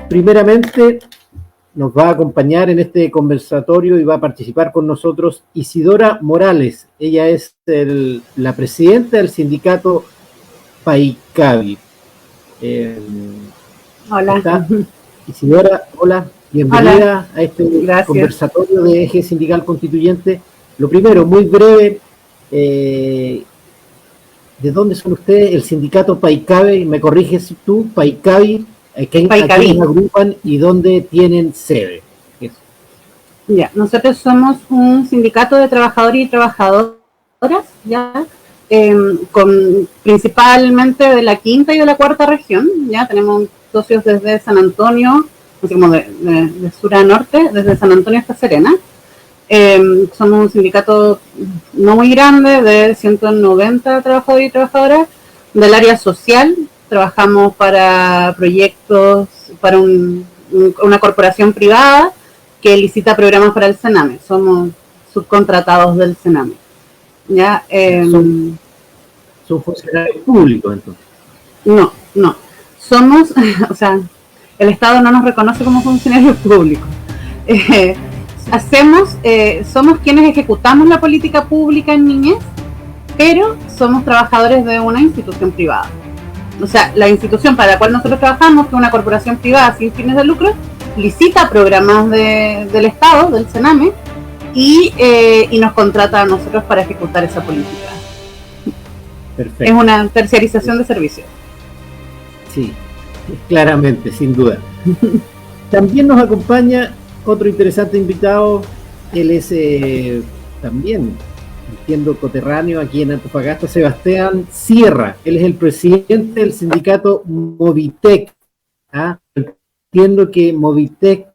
primeramente nos va a acompañar en este conversatorio y va a participar con nosotros Isidora Morales. Ella es la presidenta del sindicato Paicavi. Hola. Isidora, hola, bienvenida. Hola. A este Gracias. Conversatorio de Eje Sindical Constituyente. Lo primero, muy breve, ¿de dónde son ustedes? El sindicato Paicavi, me corriges tú, Paicavi, ¿a quiénes agrupan y dónde tienen sede? Eso. Ya, nosotros somos un sindicato de trabajadores y trabajadoras, ya, principalmente de la quinta y de la cuarta región, ya tenemos socios desde San Antonio, así como de sur a norte, desde San Antonio hasta Serena. Somos un sindicato no muy grande, de 190 trabajadores y trabajadoras del área social. Trabajamos para proyectos, para una corporación privada que licita programas para el Sename. Somos subcontratados del Sename. ¿Ya? ¿Son funcionarios públicos entonces? No. Somos, o sea, el Estado no nos reconoce como funcionarios públicos. Somos quienes ejecutamos la política pública en niñez, pero somos trabajadores de una institución privada. O sea, la institución para la cual nosotros trabajamos, que es una corporación privada sin fines de lucro, licita programas del Estado, del Sename, y nos contrata a nosotros para ejecutar esa política. Perfecto. Es una terciarización de servicios. Sí, claramente, sin duda. También nos acompaña otro interesante invitado. Él es también, entiendo, coterráneo aquí en Antofagasta, Sebastián Sierra. Él es el presidente del sindicato Movitec. Entiendo que Movitec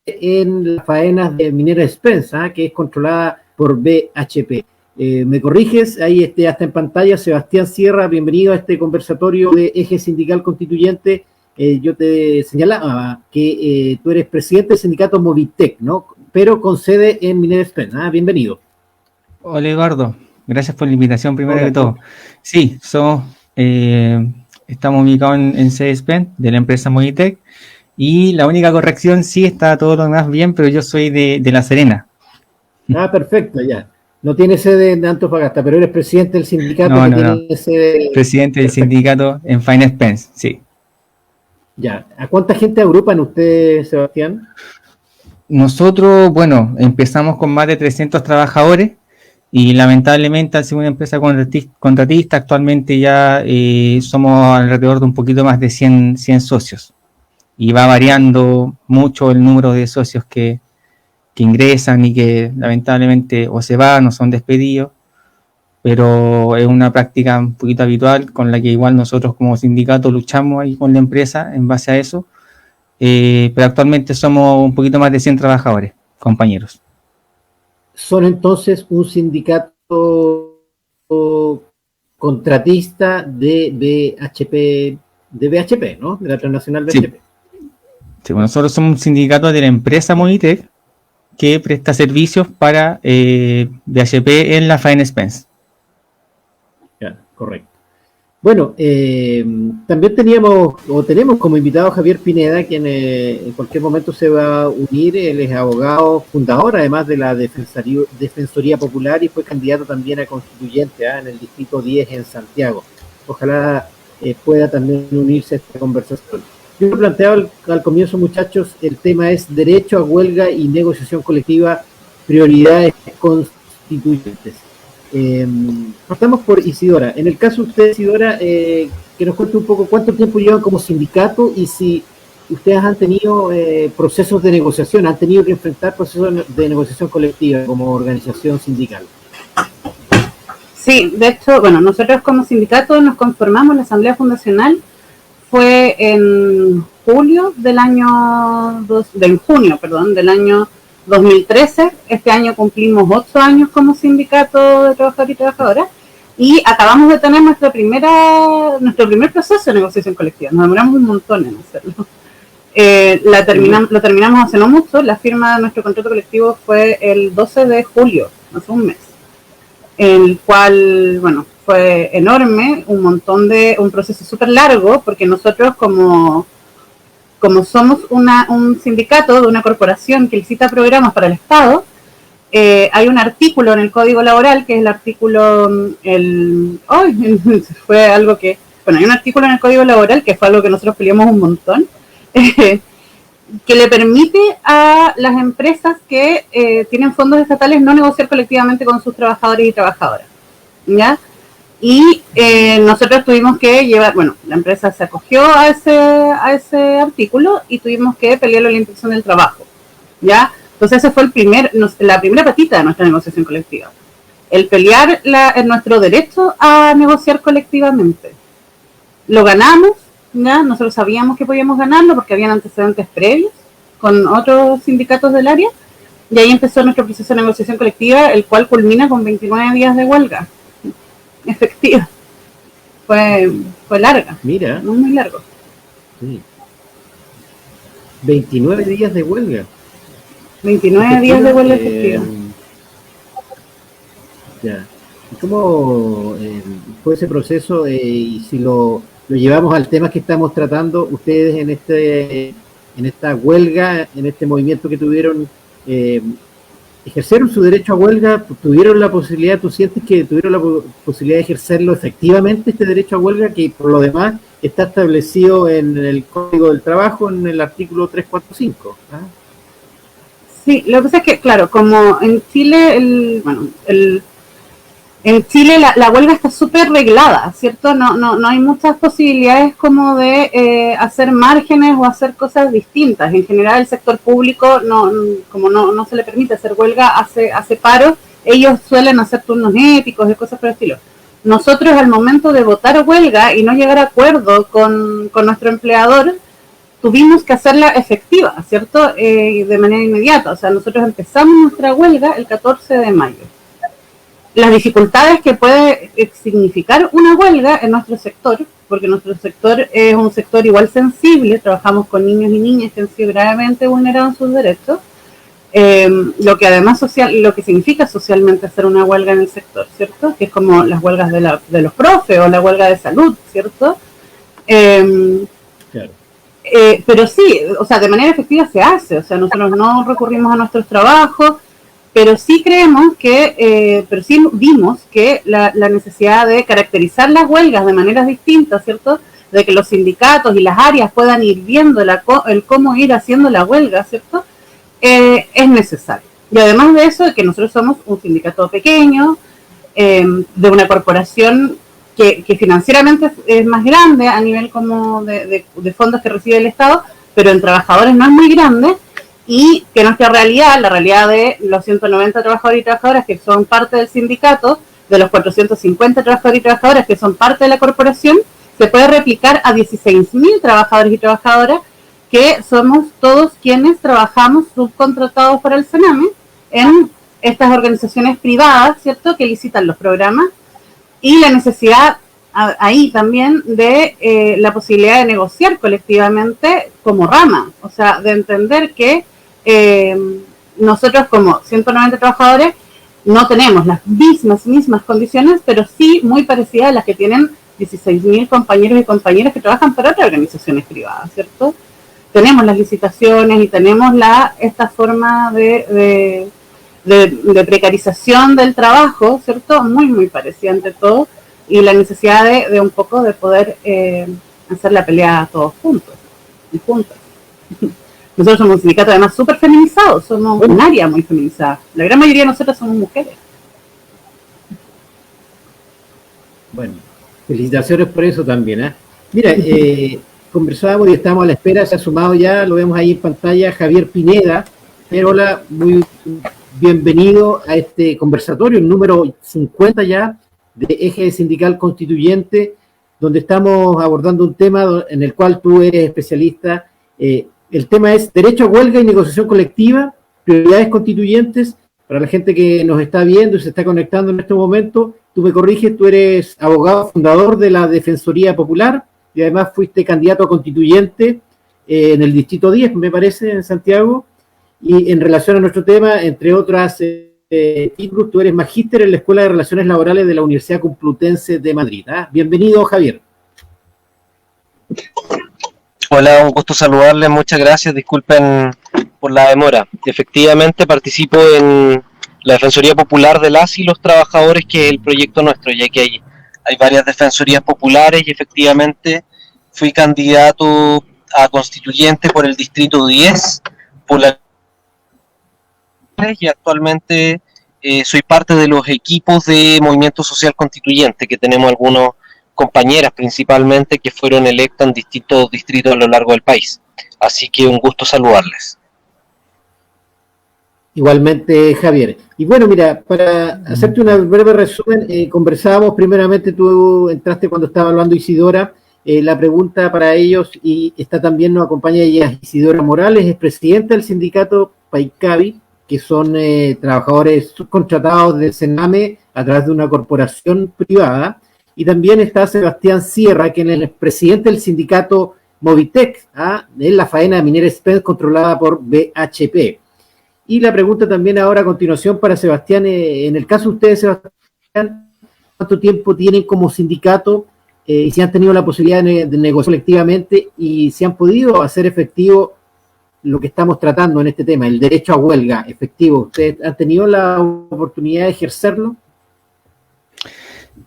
en las faenas de Minera Despensa, que es controlada por BHP. ¿Me corriges? Ahí está en pantalla Sebastián Sierra. Bienvenido a este conversatorio de Eje Sindical Constituyente. Yo te señalaba que tú eres presidente del sindicato Movitec, ¿no? Pero con sede en Minera Despensa. Bienvenido. Hola, Eduardo. Gracias por la invitación, primero que todo. Sí, estamos ubicados en sede de la empresa Movitec, y la única corrección, sí, está todo lo demás bien, pero yo soy de La Serena. Perfecto, ya. No tiene sede en Antofagasta, pero eres presidente del sindicato. No. Tiene sede... Presidente del sindicato en Fine Spence, sí. Ya. ¿A cuánta gente agrupan ustedes, Sebastián? Nosotros, bueno, empezamos con más de 300 trabajadores y lamentablemente, al ser una empresa contratista, actualmente ya somos alrededor de un poquito más de 100 socios. Y va variando mucho el número de socios que ingresan y que lamentablemente o se van o son despedidos, pero es una práctica un poquito habitual con la que igual nosotros como sindicato luchamos ahí con la empresa en base a eso, pero actualmente somos un poquito más de 100 trabajadores, compañeros. Son entonces un sindicato contratista de BHP, ¿no? De la transnacional BHP. Sí, bueno, nosotros somos un sindicato de la empresa Movitec que presta servicios para BHP en la Fine Spence. Ya, correcto. Bueno, también tenemos como invitado a Javier Pineda, quien en cualquier momento se va a unir. Él es abogado fundador, además de la Defensoría Popular, y fue candidato también a constituyente en el Distrito 10 en Santiago. Ojalá pueda también unirse a esta conversación. Yo lo planteaba al comienzo, muchachos, el tema es derecho a huelga y negociación colectiva, prioridades constituyentes. Partamos por Isidora. En el caso de usted, Isidora, que nos cuente un poco cuánto tiempo llevan como sindicato y si ustedes han tenido procesos de negociación, han tenido que enfrentar procesos de negociación colectiva como organización sindical. Sí, de hecho, bueno, nosotros como sindicato nos conformamos, la asamblea fundacional fue en junio del año 2013. Este año cumplimos 8 años como sindicato de trabajadores y trabajadoras y acabamos de tener nuestro primer proceso de negociación colectiva. Nos demoramos un montón en hacerlo. Lo terminamos hace no mucho. La firma de nuestro contrato colectivo fue el 12 de julio, hace un mes, el cual, bueno, fue enorme, un proceso súper largo, porque nosotros como somos un sindicato de una corporación que licita programas para el Estado, hay un artículo en el Código Laboral, que es el artículo, fue algo que, bueno, hay un artículo en el Código Laboral, que fue algo que nosotros peleamos un montón, que le permite a las empresas que tienen fondos estatales no negociar colectivamente con sus trabajadores y trabajadoras, ¿ya? Y nosotros tuvimos que llevar, bueno, la empresa se acogió a ese artículo y tuvimos que pelearlo en la Inspección del Trabajo, ¿ya? Entonces ese fue la primera patita de nuestra negociación colectiva, el pelear nuestro derecho a negociar colectivamente. Lo ganamos, ¿ya? Nosotros sabíamos que podíamos ganarlo porque habían antecedentes previos con otros sindicatos del área, y ahí empezó nuestro proceso de negociación colectiva, el cual culmina con 29 días de huelga efectiva. Fue larga. Mira. Muy largo. Sí. 29 días de huelga. 29 días de huelga efectiva. Ya. ¿Y cómo fue ese proceso? Y si lo llevamos al tema que estamos tratando, ustedes en esta huelga, en este movimiento que tuvieron, ejercieron su derecho a huelga, tuvieron la posibilidad, ¿tú sientes que tuvieron la posibilidad de ejercerlo efectivamente, este derecho a huelga, que por lo demás está establecido en el Código del Trabajo, en el artículo 345? ¿Ah? Sí, lo que pasa es que, claro, como en Chile, en Chile la huelga está súper reglada, ¿cierto? No hay muchas posibilidades como de hacer márgenes o hacer cosas distintas. En general el sector público, como no se le permite hacer huelga, hace paro, ellos suelen hacer turnos éticos y cosas por el estilo. Nosotros al momento de votar huelga y no llegar a acuerdo con nuestro empleador, tuvimos que hacerla efectiva, ¿cierto? De manera inmediata. O sea, nosotros empezamos nuestra huelga el 14 de mayo. Las dificultades que puede significar una huelga en nuestro sector, porque nuestro sector es un sector igual sensible, trabajamos con niños y niñas que han sido gravemente vulnerados en sus derechos, lo que además lo que significa socialmente hacer una huelga en el sector, ¿cierto? Que es como las huelgas de los profes o la huelga de salud, ¿cierto? Claro. Pero sí, o sea, de manera efectiva se hace, o sea, nosotros no recurrimos a nuestros trabajos, pero sí creemos que, pero sí vimos que la necesidad de caracterizar las huelgas de maneras distintas, ¿cierto? De que los sindicatos y las áreas puedan ir viendo el cómo ir haciendo la huelga, ¿cierto? Es necesario. Y además de eso, que nosotros somos un sindicato pequeño, de una corporación que financieramente es más grande a nivel como de fondos que recibe el Estado, pero en trabajadores no es muy grande, y que nuestra realidad, la realidad de los 190 trabajadores y trabajadoras que son parte del sindicato, de los 450 trabajadores y trabajadoras que son parte de la corporación, se puede replicar a 16.000 trabajadores y trabajadoras que somos todos quienes trabajamos subcontratados por el Sename en estas organizaciones privadas, ¿cierto?, que licitan los programas, y la necesidad ahí también de la posibilidad de negociar colectivamente como rama, o sea, de entender que nosotros como 190 trabajadores no tenemos las mismas condiciones, pero sí muy parecidas a las que tienen 16.000 compañeros y compañeras que trabajan para otras organizaciones privadas, ¿cierto? Tenemos las licitaciones y tenemos esta forma de precarización del trabajo, ¿cierto? Muy parecida entre todos, y la necesidad de un poco de poder hacer la pelea todos juntos y juntas. Nosotros somos un sindicato además súper feminizado, somos un área muy feminizada. La gran mayoría de nosotros somos mujeres. Bueno, felicitaciones por eso también, ¿eh? Mira, conversábamos y estamos a la espera, se ha sumado ya, lo vemos ahí en pantalla, Javier Pineda. Hola, muy bienvenido a este conversatorio, el número 50 ya, de Eje Sindical Constituyente, donde estamos abordando un tema en el cual tú eres especialista. El tema es derecho a huelga y negociación colectiva, prioridades constituyentes. Para la gente que nos está viendo y se está conectando en este momento, tú me corriges, tú eres abogado fundador de la Defensoría Popular y además fuiste candidato a constituyente en el Distrito 10, me parece, en Santiago. Y en relación a nuestro tema, entre otras títulos. Tú eres magíster en la Escuela de Relaciones Laborales de la Universidad Complutense de Madrid. Bienvenido, Javier. Hola, un gusto saludarles, muchas gracias, disculpen por la demora. Efectivamente participo en la Defensoría Popular de las y los Trabajadores, que es el proyecto nuestro, ya que hay varias defensorías populares y efectivamente fui candidato a constituyente por el Distrito 10, por la y actualmente soy parte de los equipos de Movimiento Social Constituyente, que tenemos algunos compañeras principalmente que fueron electas en distintos distritos a lo largo del país. Así que un gusto saludarles. Igualmente, Javier. Y bueno, mira, para hacerte un breve resumen, conversábamos primeramente, tú entraste cuando estaba hablando Isidora, la pregunta para ellos, y está también, nos acompaña ella, Isidora Morales, es presidenta del sindicato Paicavi, que son trabajadores subcontratados del Sename a través de una corporación privada, y también está Sebastián Sierra, que es el presidente del sindicato Movitec, en la faena minera Spence controlada por BHP. Y la pregunta también ahora a continuación para Sebastián, en el caso de ustedes, Sebastián, ¿cuánto tiempo tienen como sindicato y si han tenido la posibilidad de negociar colectivamente y si han podido hacer efectivo lo que estamos tratando en este tema, el derecho a huelga efectivo? ¿Ustedes han tenido la oportunidad de ejercerlo?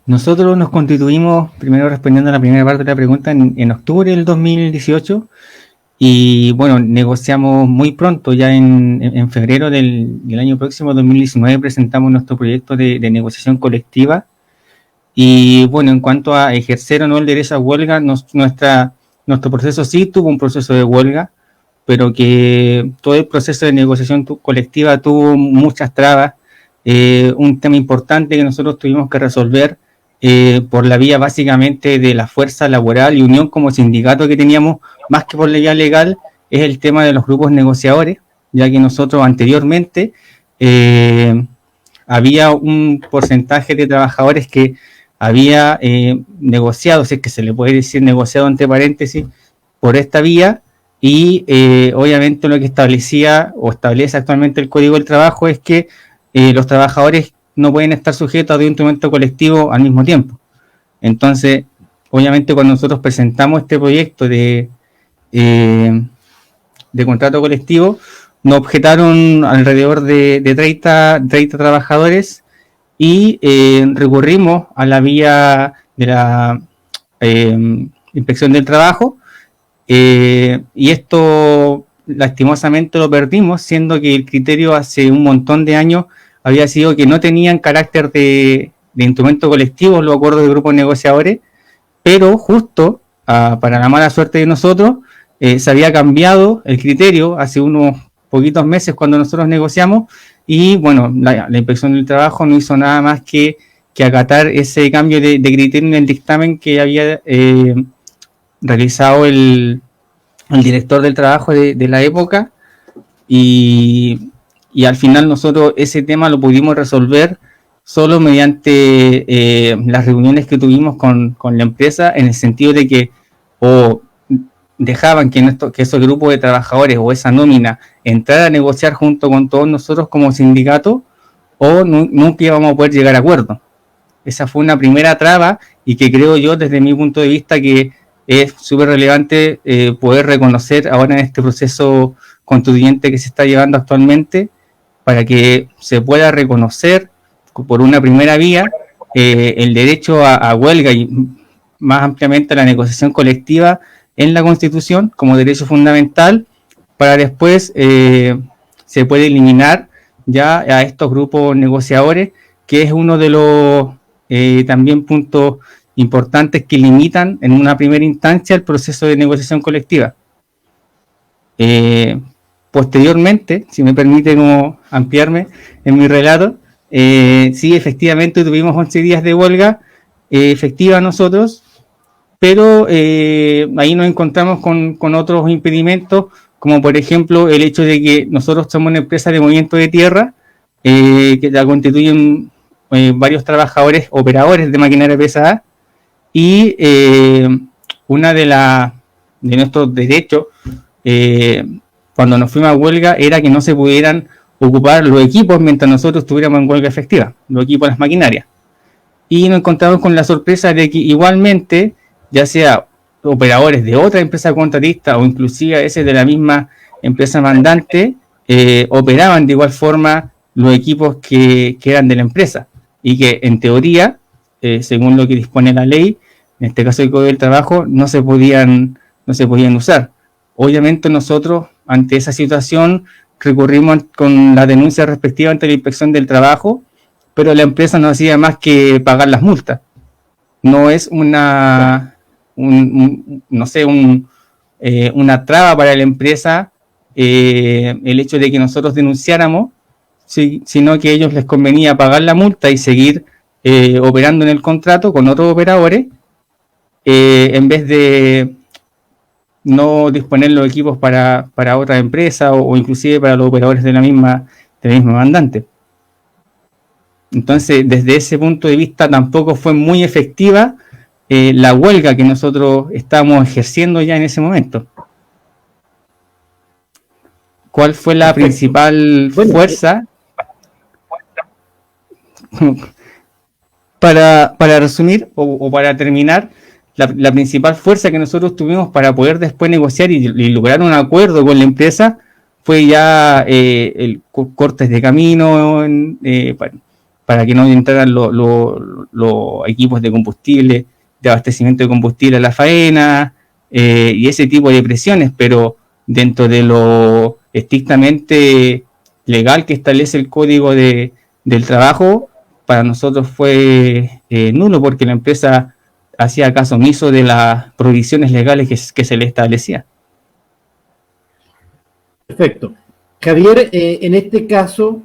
Nosotros nos constituimos, primero respondiendo a la primera parte de la pregunta, en octubre del 2018 y bueno, negociamos muy pronto, ya en febrero del año próximo, 2019, presentamos nuestro proyecto de negociación colectiva y bueno, en cuanto a ejercer o no el derecho a huelga, nuestro proceso sí tuvo un proceso de huelga, pero que todo el proceso de negociación colectiva tuvo muchas trabas. Un tema importante que nosotros tuvimos que resolver por la vía básicamente de la fuerza laboral y unión como sindicato que teníamos, más que por la vía legal, es el tema de los grupos negociadores, ya que nosotros anteriormente había un porcentaje de trabajadores que había negociado, si es que se le puede decir negociado entre paréntesis, por esta vía. Y obviamente lo que establecía o establece actualmente el Código del Trabajo es que los trabajadores no pueden estar sujetos a un instrumento colectivo al mismo tiempo. Entonces, obviamente cuando nosotros presentamos este proyecto de contrato colectivo, nos objetaron alrededor de 30 trabajadores y recurrimos a la vía de la inspección del trabajo. Y esto lastimosamente lo perdimos, siendo que el criterio hace un montón de años había sido que no tenían carácter de instrumento colectivo los acuerdos de grupos negociadores, pero justo para la mala suerte de nosotros se había cambiado el criterio hace unos poquitos meses cuando nosotros negociamos y bueno, la inspección del trabajo no hizo nada más que acatar ese cambio de criterio en el dictamen que había realizado el director del trabajo de la época y al final nosotros ese tema lo pudimos resolver solo mediante las reuniones que tuvimos con la empresa, en el sentido de que o dejaban que esos grupos de trabajadores o esa nómina entrara a negociar junto con todos nosotros como sindicato o nunca íbamos a poder llegar a acuerdo. Esa fue una primera traba y que creo yo desde mi punto de vista que es súper relevante poder reconocer ahora en este proceso constituyente que se está llevando actualmente para que se pueda reconocer por una primera vía el derecho a huelga y más ampliamente a la negociación colectiva en la Constitución como derecho fundamental, para después se puede eliminar ya a estos grupos negociadores, que es uno de los también puntos importantes que limitan en una primera instancia el proceso de negociación colectiva. Posteriormente, si me permite como ampliarme en mi relato, sí, efectivamente tuvimos 11 días de huelga efectiva nosotros, pero ahí nos encontramos con otros impedimentos, como por ejemplo el hecho de que nosotros somos una empresa de movimiento de tierra, que la constituyen varios trabajadores, operadores de maquinaria pesada, y una de nuestros derechos cuando nos fuimos a huelga era que no se pudieran ocupar los equipos mientras nosotros estuviéramos en huelga efectiva, los equipos de las maquinarias. Y nos encontramos con la sorpresa de que igualmente, ya sea operadores de otra empresa contratista o inclusive a veces de la misma empresa mandante, operaban de igual forma los equipos que eran de la empresa y que en teoría, según lo que dispone la ley, en este caso el Código del Trabajo, no se podían usar. Obviamente nosotros ante esa situación recurrimos con la denuncia respectiva ante la Inspección del Trabajo, pero la empresa no hacía más que pagar las multas. No es una traba para la empresa el hecho de que nosotros denunciáramos, sino que a ellos les convenía pagar la multa y seguir operando en el contrato con otros operadores, en vez de no disponer los equipos para otra empresa o inclusive para los operadores de la misma mandante. Entonces, desde ese punto de vista tampoco fue muy efectiva la huelga que nosotros estábamos ejerciendo ya en ese momento. ¿Cuál fue la principal fuerza? Para resumir o para terminar, la principal fuerza que nosotros tuvimos para poder después negociar y lograr un acuerdo con la empresa fue ya el cortes de camino para que no entraran los equipos de combustible, de abastecimiento de combustible a la faena y ese tipo de presiones, pero dentro de lo estrictamente legal que establece el Código del Trabajo, para nosotros fue nulo porque la empresa hacía caso omiso de las provisiones legales que se le establecía. Perfecto. Javier, en este caso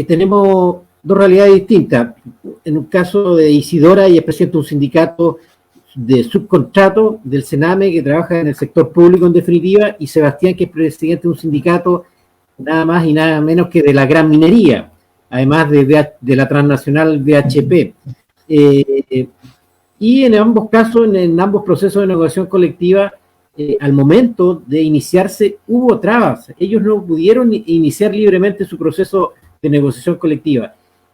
tenemos dos realidades distintas. En un caso de Isidora, ella es presidente de un sindicato de subcontrato del Sename que trabaja en el sector público en definitiva, y Sebastián, que es presidente de un sindicato nada más y nada menos que de la gran minería, además de la transnacional BHP. Y en ambos casos, en ambos procesos de negociación colectiva, al momento de iniciarse hubo trabas. Ellos no pudieron iniciar libremente su proceso de negociación colectiva.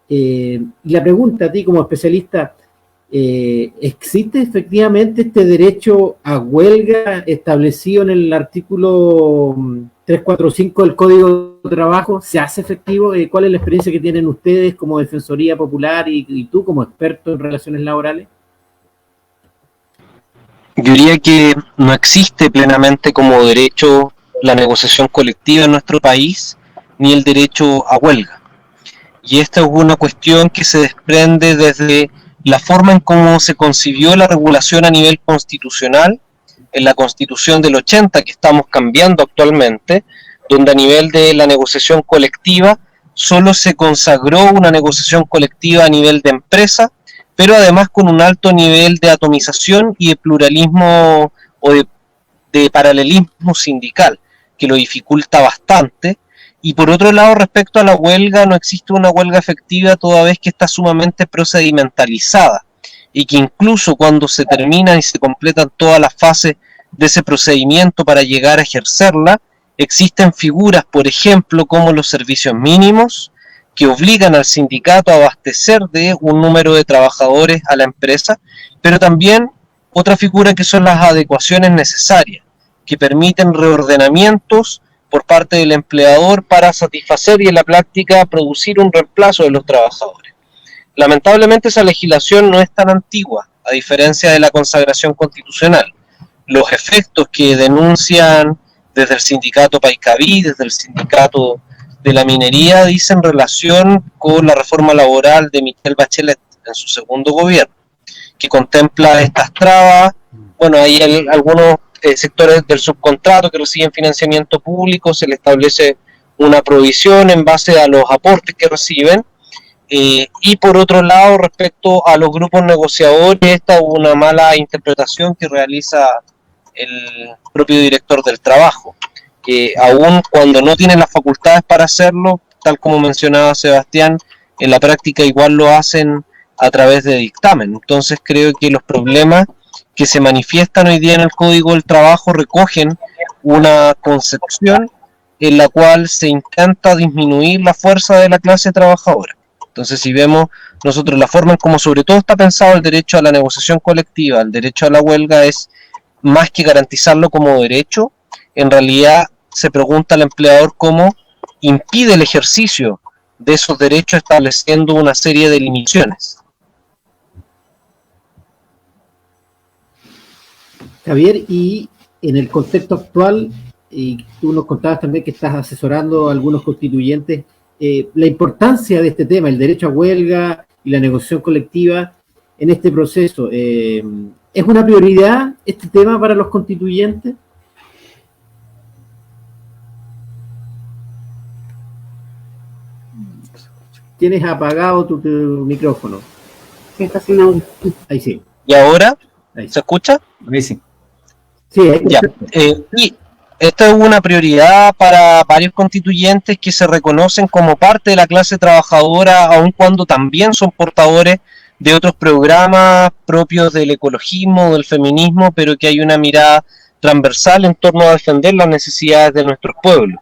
Y la pregunta a ti como especialista, ¿existe efectivamente este derecho a huelga establecido en el artículo 345 del Código de Trabajo? ¿Se hace efectivo? ¿Cuál es la experiencia que tienen ustedes como Defensoría Popular y tú como experto en relaciones laborales? Yo diría que no existe plenamente como derecho la negociación colectiva en nuestro país, ni el derecho a huelga. Y esta es una cuestión que se desprende desde la forma en cómo se concibió la regulación a nivel constitucional, en la Constitución del 80 que estamos cambiando actualmente, donde a nivel de la negociación colectiva solo se consagró una negociación colectiva a nivel de empresa, pero además con un alto nivel de atomización y de pluralismo o de paralelismo sindical, que lo dificulta bastante. Y por otro lado, respecto a la huelga, no existe una huelga efectiva toda vez que está sumamente procedimentalizada y que incluso cuando se terminan y se completan todas las fases de ese procedimiento para llegar a ejercerla, existen figuras, por ejemplo, como los servicios mínimos, que obligan al sindicato a abastecer de un número de trabajadores a la empresa, pero también otra figura que son las adecuaciones necesarias, que permiten reordenamientos por parte del empleador para satisfacer y en la práctica producir un reemplazo de los trabajadores. Lamentablemente esa legislación no es tan antigua, a diferencia de la consagración constitucional. Los efectos que denuncian desde el sindicato Paicaví, desde el sindicato de la minería, dicen relación con la reforma laboral de Michelle Bachelet en su segundo gobierno, que contempla estas trabas. Bueno, hay algunos sectores del subcontrato que reciben financiamiento público, se le establece una provisión en base a los aportes que reciben, y por otro lado, respecto a los grupos negociadores, esta es una mala interpretación que realiza el propio director del trabajo, que aun cuando no tienen las facultades para hacerlo, tal como mencionaba Sebastián, en la práctica igual lo hacen a través de dictamen. Entonces creo que los problemas que se manifiestan hoy día en el Código del Trabajo recogen una concepción en la cual se intenta disminuir la fuerza de la clase trabajadora. Entonces, si vemos nosotros la forma en cómo sobre todo está pensado el derecho a la negociación colectiva, el derecho a la huelga, es más que garantizarlo como derecho, en realidad se pregunta al empleador cómo impide el ejercicio de esos derechos estableciendo una serie de limitaciones. Javier, y en el contexto actual, y tú nos contabas también que estás asesorando a algunos constituyentes, la importancia de este tema, el derecho a huelga y la negociación colectiva en este proceso, ¿es una prioridad este tema para los constituyentes? Tienes apagado tu micrófono. Sí, está sin audio. Ahí sí. ¿Y ahora? Ahí sí. ¿Se escucha? Ahí sí. Sí, ahí Ya. Y esto es una prioridad para varios constituyentes que se reconocen como parte de la clase trabajadora, aun cuando también son portadores de otros programas propios del ecologismo, del feminismo, pero que hay una mirada transversal en torno a defender las necesidades de nuestros pueblos.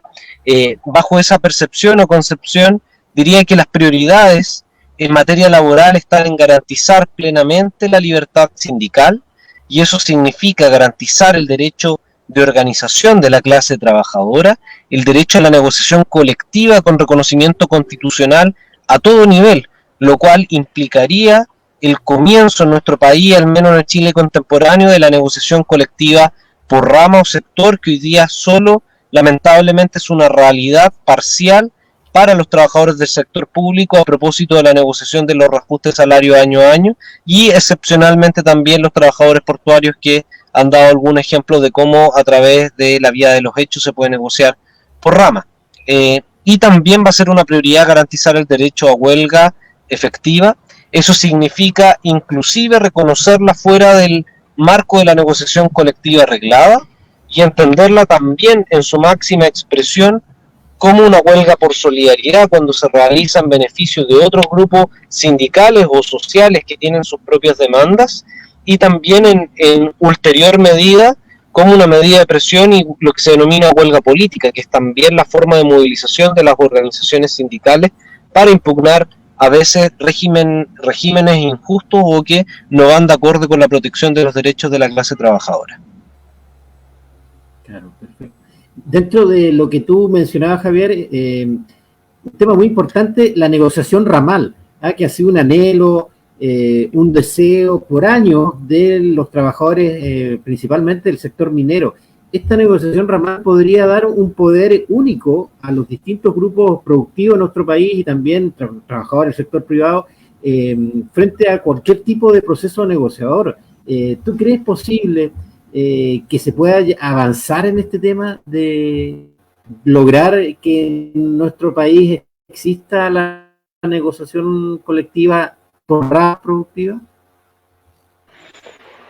Bajo esa percepción o concepción, diría que las prioridades en materia laboral están en garantizar plenamente la libertad sindical, y eso significa garantizar el derecho de organización de la clase trabajadora, el derecho a la negociación colectiva con reconocimiento constitucional a todo nivel, lo cual implicaría el comienzo en nuestro país, al menos en el Chile contemporáneo, de la negociación colectiva por rama o sector, que hoy día solo, lamentablemente, es una realidad parcial para los trabajadores del sector público a propósito de la negociación de los reajustes salarios año a año, y excepcionalmente también los trabajadores portuarios, que han dado algún ejemplo de cómo a través de la vía de los hechos se puede negociar por rama. Y también va a ser una prioridad garantizar el derecho a huelga efectiva. Eso significa inclusive reconocerla fuera del marco de la negociación colectiva arreglada y entenderla también en su máxima expresión como una huelga por solidaridad cuando se realiza en beneficio de otros grupos sindicales o sociales que tienen sus propias demandas, y también en ulterior medida como una medida de presión y lo que se denomina huelga política, que es también la forma de movilización de las organizaciones sindicales para impugnar a veces regímenes injustos o que no van de acuerdo con la protección de los derechos de la clase trabajadora. Claro, perfecto. Dentro de lo que tú mencionabas, Javier, un tema muy importante, la negociación ramal, que ha sido un anhelo, un deseo por años de los trabajadores, principalmente del sector minero. Esta negociación ramal podría dar un poder único a los distintos grupos productivos en nuestro país y también trabajadores del sector privado frente a cualquier tipo de proceso negociador. ¿Tú crees posible que se pueda avanzar en este tema de lograr que en nuestro país exista la negociación colectiva por rama productiva?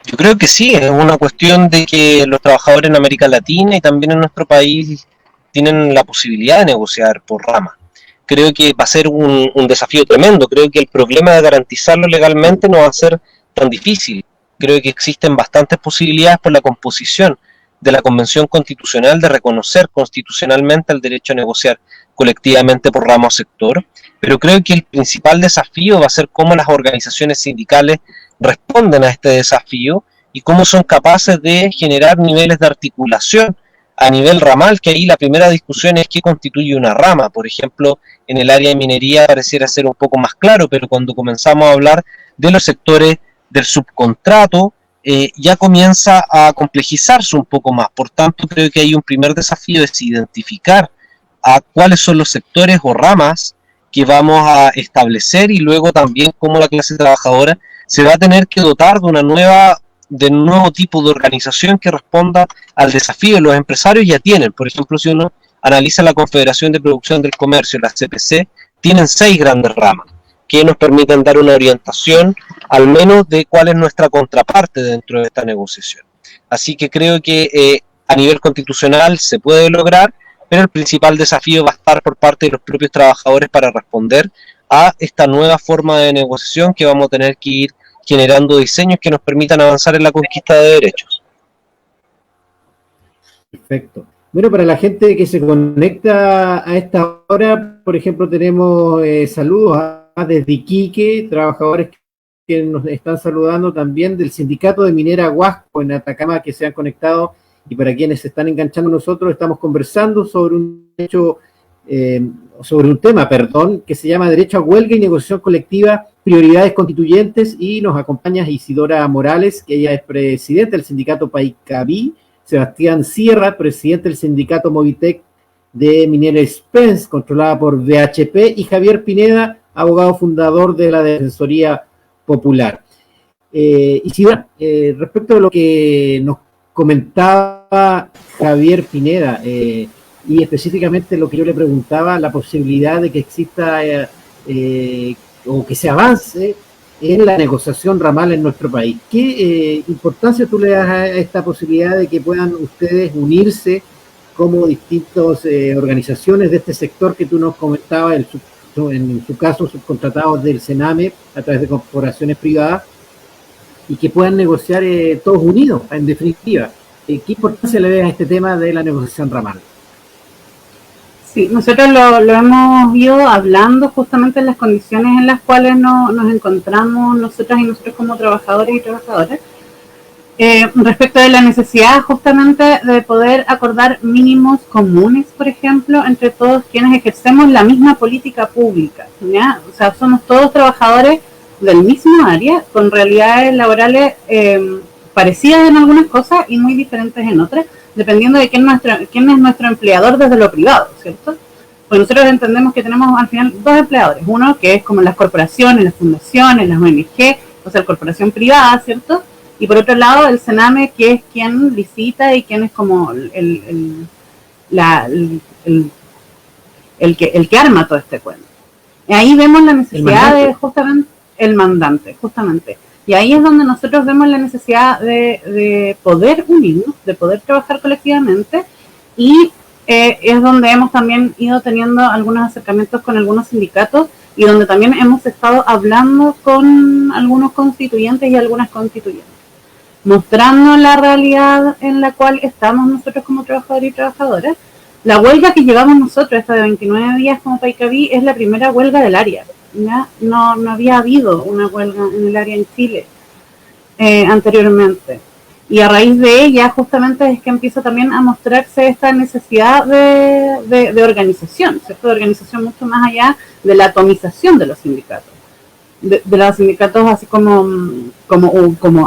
Yo creo que sí, es una cuestión de que los trabajadores en América Latina y también en nuestro país tienen la posibilidad de negociar por rama. Creo que va a ser un desafío tremendo. Creo que el problema de garantizarlo legalmente no va a ser tan difícil. Creo que existen bastantes posibilidades por la composición de la Convención Constitucional de reconocer constitucionalmente el derecho a negociar colectivamente por rama o sector, pero creo que el principal desafío va a ser cómo las organizaciones sindicales responden a este desafío y cómo son capaces de generar niveles de articulación a nivel ramal, que ahí la primera discusión es qué constituye una rama. Por ejemplo, en el área de minería pareciera ser un poco más claro, pero cuando comenzamos a hablar de los sectores del subcontrato, ya comienza a complejizarse un poco más. Por tanto, creo que hay un primer desafío, es identificar a cuáles son los sectores o ramas que vamos a establecer, y luego también cómo la clase trabajadora se va a tener que dotar de un nuevo tipo de organización que responda al desafío. Los empresarios ya tienen, por ejemplo, si uno analiza la Confederación de Producción del Comercio, la CPC, tienen 6 grandes ramas que nos permiten dar una orientación al menos de cuál es nuestra contraparte dentro de esta negociación. Así que creo que a nivel constitucional se puede lograr, pero el principal desafío va a estar por parte de los propios trabajadores para responder a esta nueva forma de negociación, que vamos a tener que ir generando diseños que nos permitan avanzar en la conquista de derechos. Perfecto. Bueno, para la gente que se conecta a esta hora, por ejemplo, tenemos saludos desde Iquique, trabajadores que nos están saludando también del sindicato de Minera Huasco en Atacama que se han conectado, y para quienes se están enganchando nosotros, estamos conversando sobre un hecho, sobre un tema, que se llama Derecho a Huelga y Negociación Colectiva, Prioridades Constituyentes, y nos acompaña Isidora Morales, que ella es presidenta del sindicato Paicaví, Sebastián Sierra, presidente del sindicato Movitec de Minera Spence, controlada por BHP, y Javier Pineda, abogado fundador de la Defensoría Popular. Isidora, respecto a lo que nos comentaba Javier Pineda, y específicamente lo que yo le preguntaba, la posibilidad de que exista o que se avance en la negociación ramal en nuestro país. ¿Qué importancia tú le das a esta posibilidad de que puedan ustedes unirse como distintas organizaciones de este sector que tú nos comentabas, en su caso subcontratados del Sename a través de corporaciones privadas, y que puedan negociar todos unidos, en definitiva? ¿Qué importancia le ves a este tema de la negociación ramal? Sí, nosotros lo hemos ido hablando justamente en las condiciones en las cuales nos encontramos nosotras y nosotros como trabajadores y trabajadoras, respecto de la necesidad justamente de poder acordar mínimos comunes, por ejemplo, entre todos quienes ejercemos la misma política pública, ¿ya? O sea, somos todos trabajadores del mismo área, con realidades laborales parecidas en algunas cosas y muy diferentes en otras, dependiendo de quién es nuestro empleador desde lo privado, ¿cierto? Pues nosotros entendemos que tenemos al final dos empleadores, uno que es como las corporaciones, las fundaciones, las ONG, o sea, la corporación privada, ¿cierto? Y por otro lado, el Sename, que es quien licita y quien es como el que arma todo este cuento. Y ahí vemos la necesidad de justamente el mandante, justamente. Y ahí es donde nosotros vemos la necesidad de poder unirnos, de poder trabajar colectivamente, y es donde hemos también ido teniendo algunos acercamientos con algunos sindicatos y donde también hemos estado hablando con algunos constituyentes y algunas constituyentes, mostrando la realidad en la cual estamos nosotros como trabajadores y trabajadoras. La huelga que llevamos nosotros, esta de 29 días como Paicaví, es la primera huelga del área. ¿Ya? No había habido una huelga en el área en Chile anteriormente. Y a raíz de ella justamente es que empieza también a mostrarse esta necesidad de organización, ¿cierto? De organización mucho más allá de la atomización de los sindicatos. De los sindicatos así como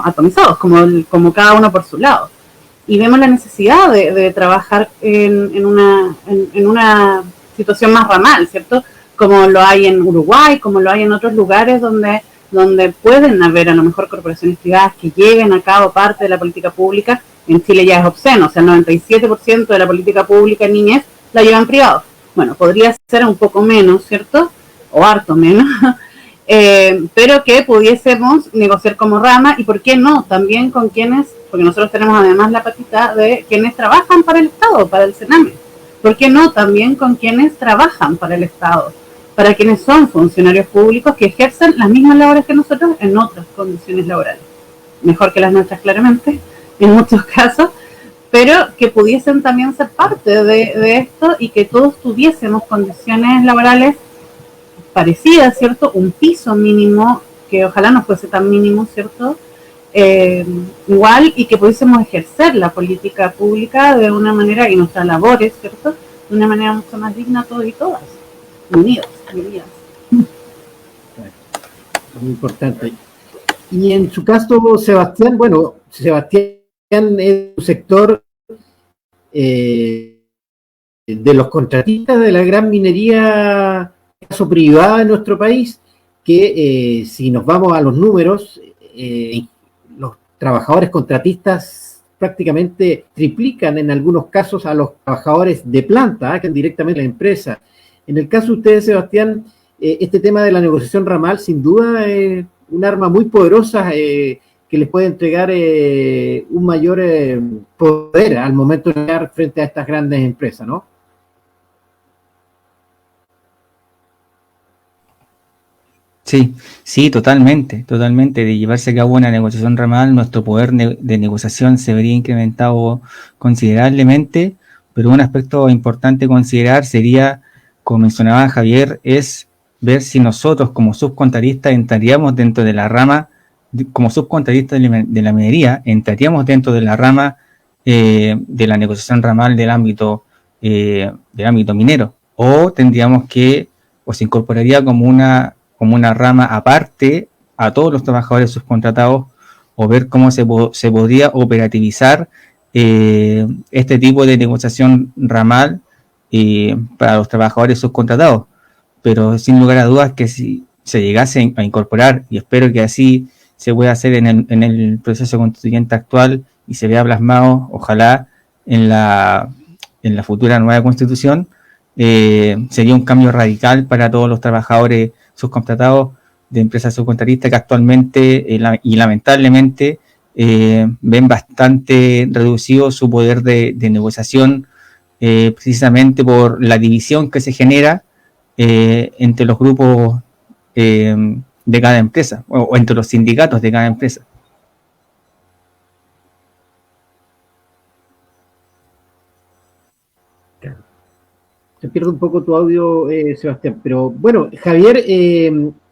atomizados, como cada uno por su lado. Y vemos la necesidad de trabajar en una situación más ramal, ¿cierto? Como lo hay en Uruguay, como lo hay en otros lugares donde pueden haber a lo mejor corporaciones privadas que lleguen a cabo parte de la política pública. En Chile ya es obsceno, o sea, el 97% de la política pública en niñez la llevan privados. Bueno, podría ser un poco menos, ¿cierto? O harto menos, pero que pudiésemos negociar como rama, y por qué no, también con quienes, porque nosotros tenemos además la patita de quienes trabajan para el Estado, para el Sename. ¿Por qué no también con quienes trabajan para el Estado? Para quienes son funcionarios públicos que ejercen las mismas labores que nosotros en otras condiciones laborales. Mejor que las nuestras, claramente, en muchos casos, pero que pudiesen también ser parte de esto y que todos tuviésemos condiciones laborales parecidas, ¿cierto? Un piso mínimo, que ojalá no fuese tan mínimo, ¿cierto? Igual, y que pudiésemos ejercer la política pública de una manera, y nuestras labores, ¿cierto? De una manera mucho más digna todos y todas. Unidos. Muy importante. Y en su caso, Sebastián es un sector de los contratistas de la gran minería, caso privada en nuestro país, que si nos vamos a los números, los trabajadores contratistas prácticamente triplican en algunos casos a los trabajadores de planta, que directamente a la empresa. En el caso de ustedes, Sebastián, este tema de la negociación ramal, sin duda, es un arma muy poderosa que les puede entregar un mayor poder al momento de llegar frente a estas grandes empresas, ¿no? Sí, totalmente. De llevarse a cabo una negociación ramal, nuestro poder de negociación se vería incrementado considerablemente, pero un aspecto importante a considerar sería, como mencionaba Javier, es ver si nosotros como subcontratistas entraríamos dentro de la rama, como subcontratistas de la minería, entraríamos dentro de la rama de la negociación ramal del ámbito minero, o tendríamos que, o se incorporaría como una rama aparte a todos los trabajadores subcontratados, o ver cómo se podría operativizar este tipo de negociación ramal para los trabajadores subcontratados. Pero sin lugar a dudas que si se llegase a incorporar, y espero que así se pueda hacer en el proceso constituyente actual y se vea plasmado, ojalá, en la futura nueva constitución, sería un cambio radical para todos los trabajadores subcontratados de empresas subcontratistas que actualmente y lamentablemente ven bastante reducido su poder de negociación, precisamente por la división que se genera entre los grupos de cada empresa, o entre los sindicatos de cada empresa. Se pierde un poco tu audio, Sebastián, pero bueno, Javier,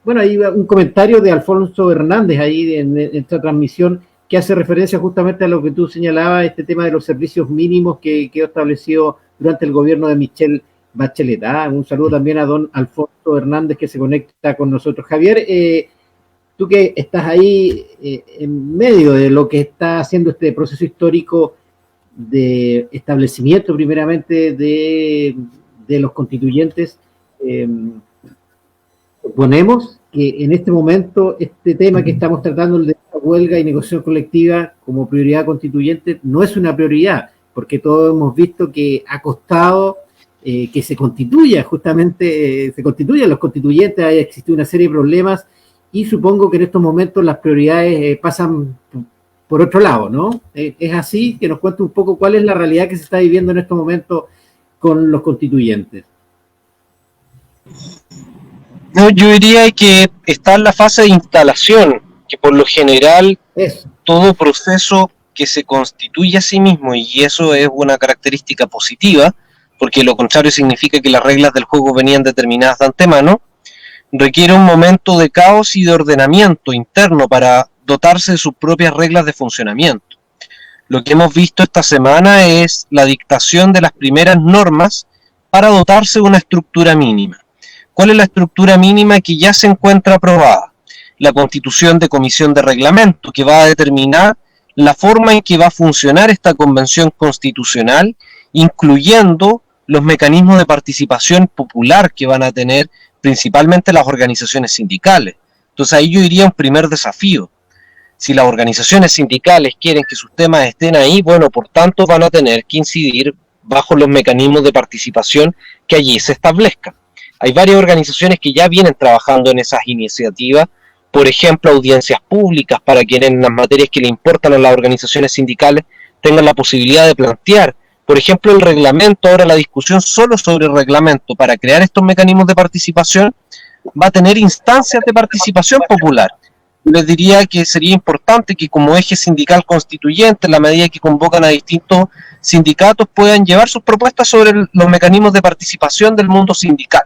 bueno, hay un comentario de Alfonso Hernández ahí en esta transmisión que hace referencia justamente a lo que tú señalabas, este tema de los servicios mínimos que quedó establecido durante el gobierno de Michelle Bachelet. Un saludo también a don Alfonso Hernández que se conecta con nosotros. Javier, tú que estás ahí en medio de lo que está haciendo este proceso histórico de establecimiento primeramente de los constituyentes, suponemos que en este momento este tema que estamos tratando, el de huelga y negociación colectiva como prioridad constituyente, no es una prioridad, porque todos hemos visto que ha costado que se constituya, justamente se constituyan los constituyentes, ha existido una serie de problemas y supongo que en estos momentos las prioridades pasan por otro lado, ¿no? Es así, que nos cuente un poco cuál es la realidad que se está viviendo en estos momentos con los constituyentes. No, yo diría que está en la fase de instalación, que por lo general todo proceso que se constituye a sí mismo, y eso es una característica positiva, porque lo contrario significa que las reglas del juego venían determinadas de antemano, requiere un momento de caos y de ordenamiento interno para dotarse de sus propias reglas de funcionamiento. Lo que hemos visto esta semana es la dictación de las primeras normas para dotarse de una estructura mínima. ¿Cuál es la estructura mínima que ya se encuentra aprobada? La constitución de comisión de reglamento, que va a determinar la forma en que va a funcionar esta convención constitucional, incluyendo los mecanismos de participación popular que van a tener principalmente las organizaciones sindicales. Entonces ahí yo diría un primer desafío. Si las organizaciones sindicales quieren que sus temas estén ahí, bueno, por tanto van a tener que incidir bajo los mecanismos de participación que allí se establezcan. Hay varias organizaciones que ya vienen trabajando en esas iniciativas, por ejemplo, audiencias públicas para quienes en las materias que le importan a las organizaciones sindicales tengan la posibilidad de plantear, por ejemplo, el reglamento. Ahora la discusión solo sobre el reglamento para crear estos mecanismos de participación va a tener instancias de participación popular. Les diría que sería importante que como eje sindical constituyente, en la medida que convocan a distintos sindicatos, puedan llevar sus propuestas sobre los mecanismos de participación del mundo sindical.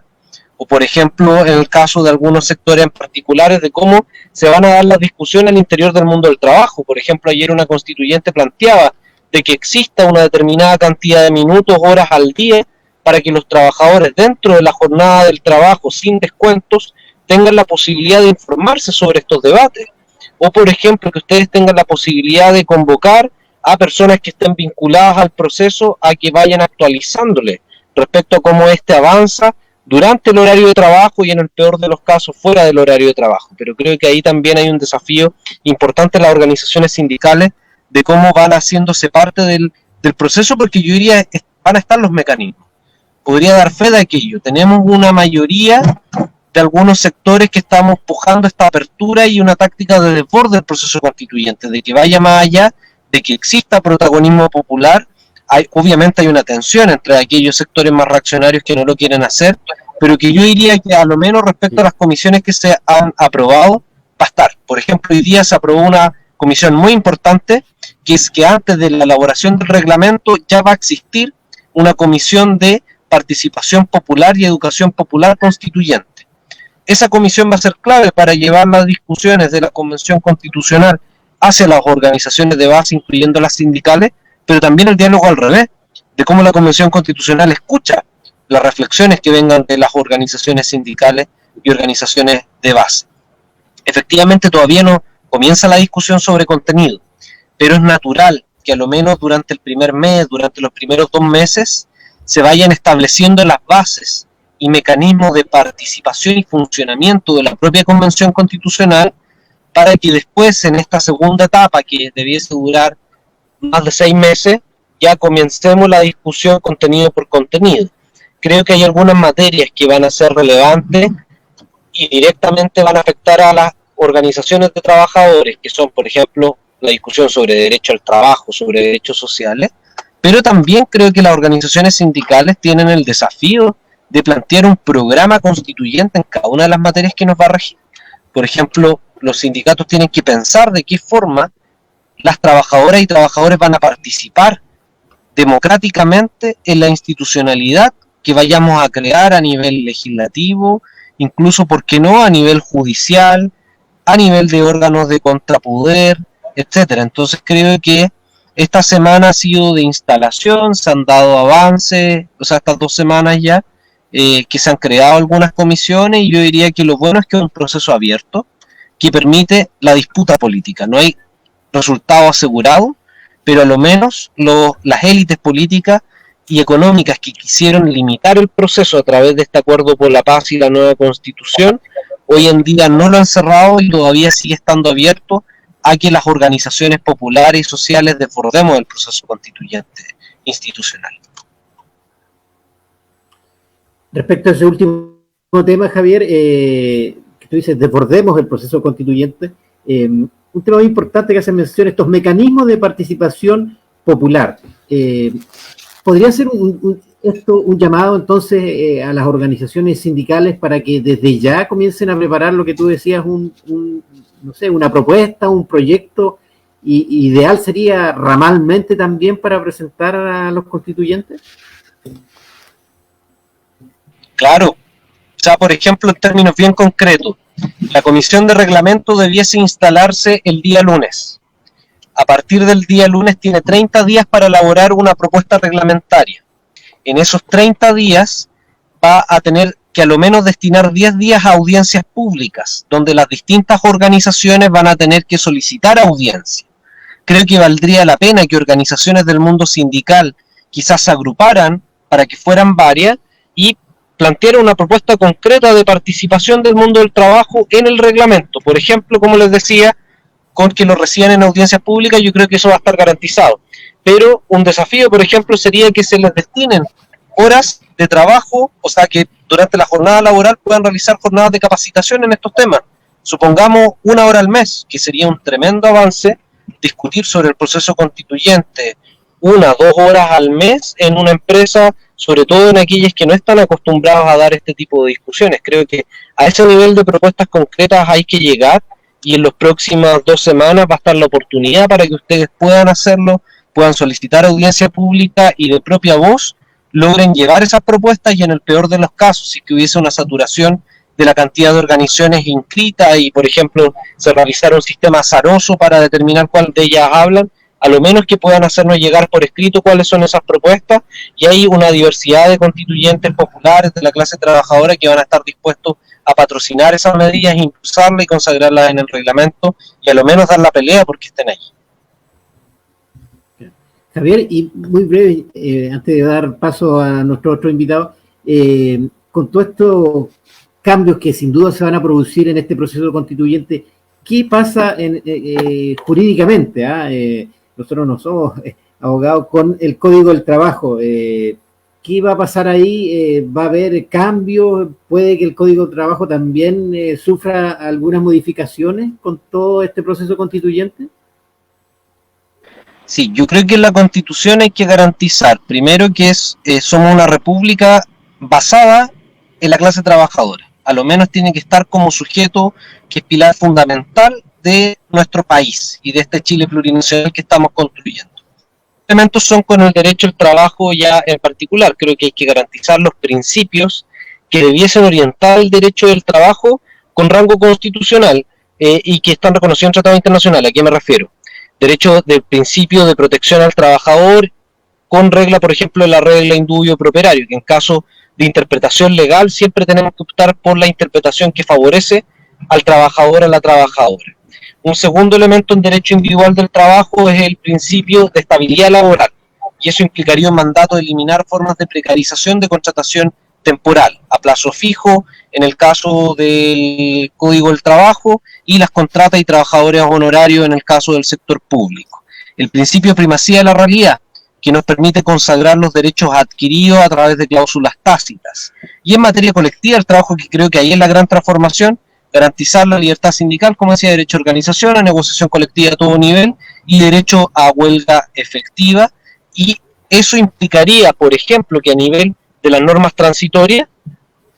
O por ejemplo, en el caso de algunos sectores en particulares, de cómo se van a dar las discusiones al interior del mundo del trabajo. Por ejemplo, ayer una constituyente planteaba de que exista una determinada cantidad de minutos, horas al día, para que los trabajadores dentro de la jornada del trabajo, sin descuentos, tengan la posibilidad de informarse sobre estos debates. O por ejemplo, que ustedes tengan la posibilidad de convocar a personas que estén vinculadas al proceso a que vayan actualizándole respecto a cómo este avanza durante el horario de trabajo y en el peor de los casos fuera del horario de trabajo. Pero creo que ahí también hay un desafío importante en las organizaciones sindicales de cómo van haciéndose parte del proceso, porque yo diría que van a estar los mecanismos. Podría dar fe de aquello. Tenemos una mayoría de algunos sectores que estamos pujando esta apertura y una táctica de desborde del proceso constituyente, de que vaya más allá, de que exista protagonismo popular. Obviamente hay una tensión entre aquellos sectores más reaccionarios que no lo quieren hacer, pero que yo diría que a lo menos respecto a las comisiones que se han aprobado, va a estar. Por ejemplo, hoy día se aprobó una comisión muy importante, que es que antes de la elaboración del reglamento ya va a existir una comisión de participación popular y educación popular constituyente. Esa comisión va a ser clave para llevar las discusiones de la Convención Constitucional hacia las organizaciones de base, incluyendo las sindicales, pero también el diálogo al revés, de cómo la Convención Constitucional escucha las reflexiones que vengan de las organizaciones sindicales y organizaciones de base. Efectivamente, todavía no comienza la discusión sobre contenido, pero es natural que a lo menos durante el primer mes, durante los primeros 2 meses, se vayan estableciendo las bases y mecanismos de participación y funcionamiento de la propia Convención Constitucional, para que después, en esta segunda etapa, que debiese durar más de 6 meses, ya comencemos la discusión contenido por contenido. Creo que hay algunas materias que van a ser relevantes y directamente van a afectar a las organizaciones de trabajadores, que son, por ejemplo, la discusión sobre derecho al trabajo, sobre derechos sociales, pero también creo que las organizaciones sindicales tienen el desafío de plantear un programa constituyente en cada una de las materias que nos va a regir. Por ejemplo, los sindicatos tienen que pensar de qué forma las trabajadoras y trabajadores van a participar democráticamente en la institucionalidad que vayamos a crear a nivel legislativo, incluso, ¿por qué no?, a nivel judicial, a nivel de órganos de contrapoder, etcétera. Entonces creo que esta semana ha sido de instalación, se han dado avances, o sea, estas 2 semanas ya, que se han creado algunas comisiones, y yo diría que lo bueno es que es un proceso abierto que permite la disputa política. No hay resultado asegurado, pero a lo menos las élites políticas y económicas que quisieron limitar el proceso a través de este acuerdo por la paz y la nueva constitución, hoy en día no lo han cerrado y todavía sigue estando abierto a que las organizaciones populares y sociales desbordemos el proceso constituyente institucional. Respecto a ese último tema, Javier, que tú dices, desbordemos el proceso constituyente, un tema muy importante que hace mención, estos mecanismos de participación popular. ¿Podría ser un llamado entonces a las organizaciones sindicales para que desde ya comiencen a preparar lo que tú decías, no sé, una propuesta, un proyecto, y ideal sería ramalmente también para presentar a los constituyentes? Claro, o sea, por ejemplo, en términos bien concretos, la comisión de reglamento debiese instalarse el día lunes. A partir del día lunes tiene 30 días para elaborar una propuesta reglamentaria. En esos 30 días va a tener que a lo menos destinar 10 días a audiencias públicas, donde las distintas organizaciones van a tener que solicitar audiencia. Creo que valdría la pena que organizaciones del mundo sindical quizás se agruparan para que fueran varias y plantear una propuesta concreta de participación del mundo del trabajo en el reglamento. Por ejemplo, como les decía, con que lo reciban en audiencias públicas, yo creo que eso va a estar garantizado. Pero un desafío, por ejemplo, sería que se les destinen horas de trabajo, o sea, que durante la jornada laboral puedan realizar jornadas de capacitación en estos temas. Supongamos 1 hora al mes, que sería un tremendo avance, discutir sobre el proceso constituyente 1 o 2 horas al mes en una empresa, sobre todo en aquellas que no están acostumbradas a dar este tipo de discusiones. Creo que a ese nivel de propuestas concretas hay que llegar, y en las próximas 2 semanas va a estar la oportunidad para que ustedes puedan hacerlo, puedan solicitar audiencia pública y de propia voz logren llevar esas propuestas, y en el peor de los casos, si que hubiese una saturación de la cantidad de organizaciones inscritas y, por ejemplo, se realizara un sistema azaroso para determinar cuál de ellas hablan, a lo menos que puedan hacernos llegar por escrito cuáles son esas propuestas, y hay una diversidad de constituyentes populares de la clase trabajadora que van a estar dispuestos a patrocinar esas medidas, impulsarlas y consagrarlas en el reglamento, y a lo menos dar la pelea porque estén ahí. Javier, y muy breve, antes de dar paso a nuestro otro invitado, con todos estos cambios que sin duda se van a producir en este proceso constituyente, ¿qué pasa jurídicamente? Nosotros no somos abogados con el Código del Trabajo. ¿Qué va a pasar ahí? ¿Va a haber cambios? ¿Puede que el Código del Trabajo también sufra algunas modificaciones con todo este proceso constituyente? Sí, yo creo que en la Constitución hay que garantizar, primero, que somos una república basada en la clase trabajadora. A lo menos tiene que estar como sujeto que es pilar fundamental de nuestro país y de este Chile plurinacional que estamos construyendo. elementos son con el derecho al trabajo ya en particular. Creo que hay que garantizar los principios que debiesen orientar el derecho del trabajo con rango constitucional y que están reconocidos en tratados internacionales. ¿A qué me refiero? Derecho del principio de protección al trabajador con regla, por ejemplo, la regla indubio pro operario, que en caso de interpretación legal siempre tenemos que optar por la interpretación que favorece al trabajador, a la trabajadora. Un segundo elemento en derecho individual del trabajo es el principio de estabilidad laboral, y eso implicaría un mandato de eliminar formas de precarización de contratación temporal, a plazo fijo, en el caso del Código del Trabajo, y las contratas y trabajadores honorarios en el caso del sector público. El principio de primacía de la realidad, que nos permite consagrar los derechos adquiridos a través de cláusulas tácitas. Y en materia colectiva, el trabajo, que creo que ahí es la gran transformación, garantizar la libertad sindical, como decía, derecho a organización, a negociación colectiva a todo nivel y derecho a huelga efectiva. Y eso implicaría, por ejemplo, que a nivel de las normas transitorias,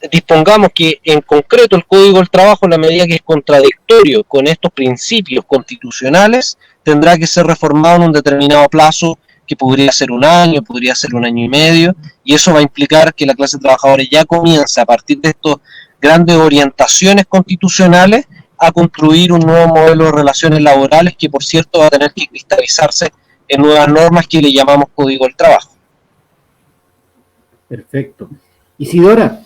dispongamos que en concreto el Código del Trabajo, en la medida que es contradictorio con estos principios constitucionales, tendrá que ser reformado en un determinado plazo, que podría ser un año, podría ser un año y medio, y eso va a implicar que la clase trabajadora ya comience a partir de estas grandes orientaciones constitucionales a construir un nuevo modelo de relaciones laborales que, por cierto, va a tener que cristalizarse en nuevas normas que le llamamos Código del Trabajo. Perfecto. Isidora,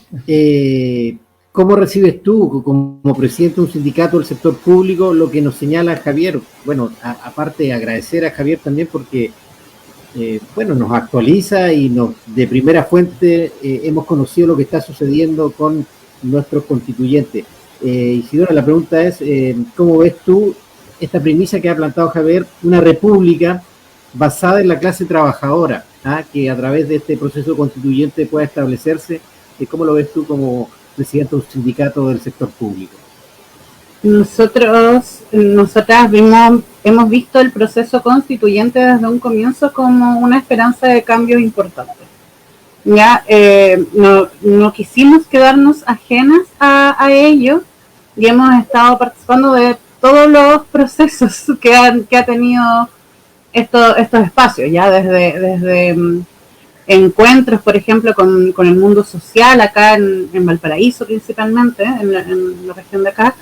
¿cómo recibes tú, como presidente de un sindicato del sector público, lo que nos señala Javier? Bueno, aparte de agradecer a Javier también porque nos actualiza y de primera fuente hemos conocido lo que está sucediendo con nuestros constituyentes. Isidora, la pregunta es, ¿cómo ves tú esta premisa que ha plantado Javier, una república basada en la clase trabajadora, que a través de este proceso constituyente pueda establecerse? ¿Cómo lo ves tú como presidente de un sindicato del sector público? Nosotras hemos visto el proceso constituyente desde un comienzo como una esperanza de cambios importantes. Ya no quisimos quedarnos ajenas a ello y hemos estado participando de todos los procesos que ha tenido estos espacios, ya desde encuentros, por ejemplo, con el mundo social acá en Valparaíso principalmente, en la región de acá,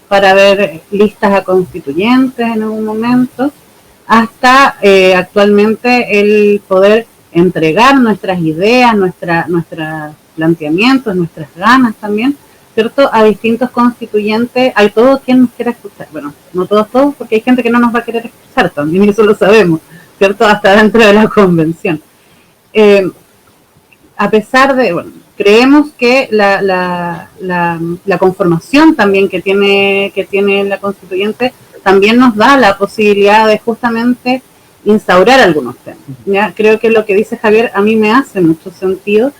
para ver listas a constituyentes en algún momento, hasta actualmente el poder entregar nuestras ideas, nuestros planteamientos, nuestras ganas también, ¿cierto?, a distintos constituyentes. Hay todo quien nos quiera escuchar, bueno, no todos, porque hay gente que no nos va a querer escuchar también, y eso lo sabemos, ¿cierto?, hasta dentro de la convención. A pesar de, creemos que la conformación también que tiene la constituyente también nos da la posibilidad de justamente instaurar algunos temas. ¿Ya? Creo que lo que dice Javier a mí me hace mucho sentido,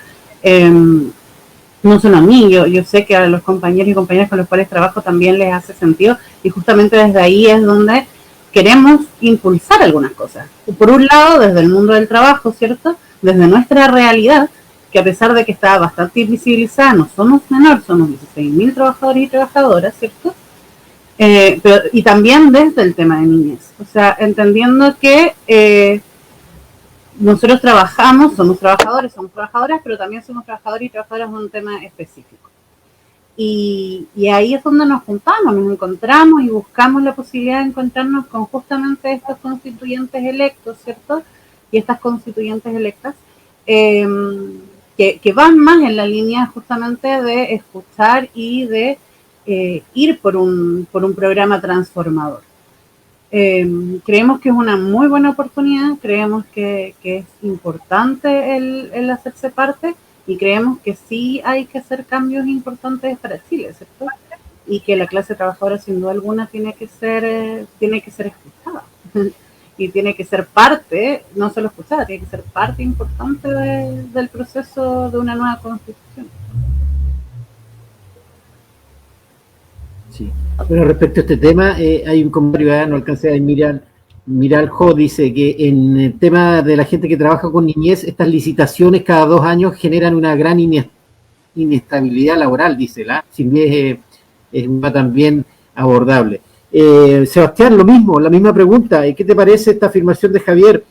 no solo a mí, yo sé que a los compañeros y compañeras con los cuales trabajo también les hace sentido, y justamente desde ahí es donde queremos impulsar algunas cosas. Por un lado, desde el mundo del trabajo, ¿cierto?, desde nuestra realidad, que a pesar de que está bastante invisibilizada, no somos menor, somos 16.000 trabajadores y trabajadoras, ¿cierto? Y también desde el tema de niñez, o sea, entendiendo que nosotros somos trabajadores, somos trabajadoras, pero también somos trabajadores y trabajadoras de un tema específico. Y ahí es donde nos juntamos, nos encontramos y buscamos la posibilidad de encontrarnos con justamente estos constituyentes electos, ¿cierto? Y estas constituyentes electas, que van más en la línea justamente de escuchar y de ir por un programa transformador. Creemos que es una muy buena oportunidad, creemos que es importante el hacerse parte, y creemos que sí hay que hacer cambios importantes para Chile, ¿cierto? Y que la clase trabajadora sin duda alguna tiene que ser escuchada. Y tiene que ser parte, no solo escuchada, tiene que ser parte importante del proceso de una nueva constitución. Sí. Bueno, respecto a este tema, hay un comentario, no alcancé a mirar Jo, dice que en el tema de la gente que trabaja con niñez, estas licitaciones cada 2 años generan una gran inestabilidad laboral, dice sin bien es también abordable. Sebastián, la misma pregunta, ¿qué te parece esta afirmación de Javier?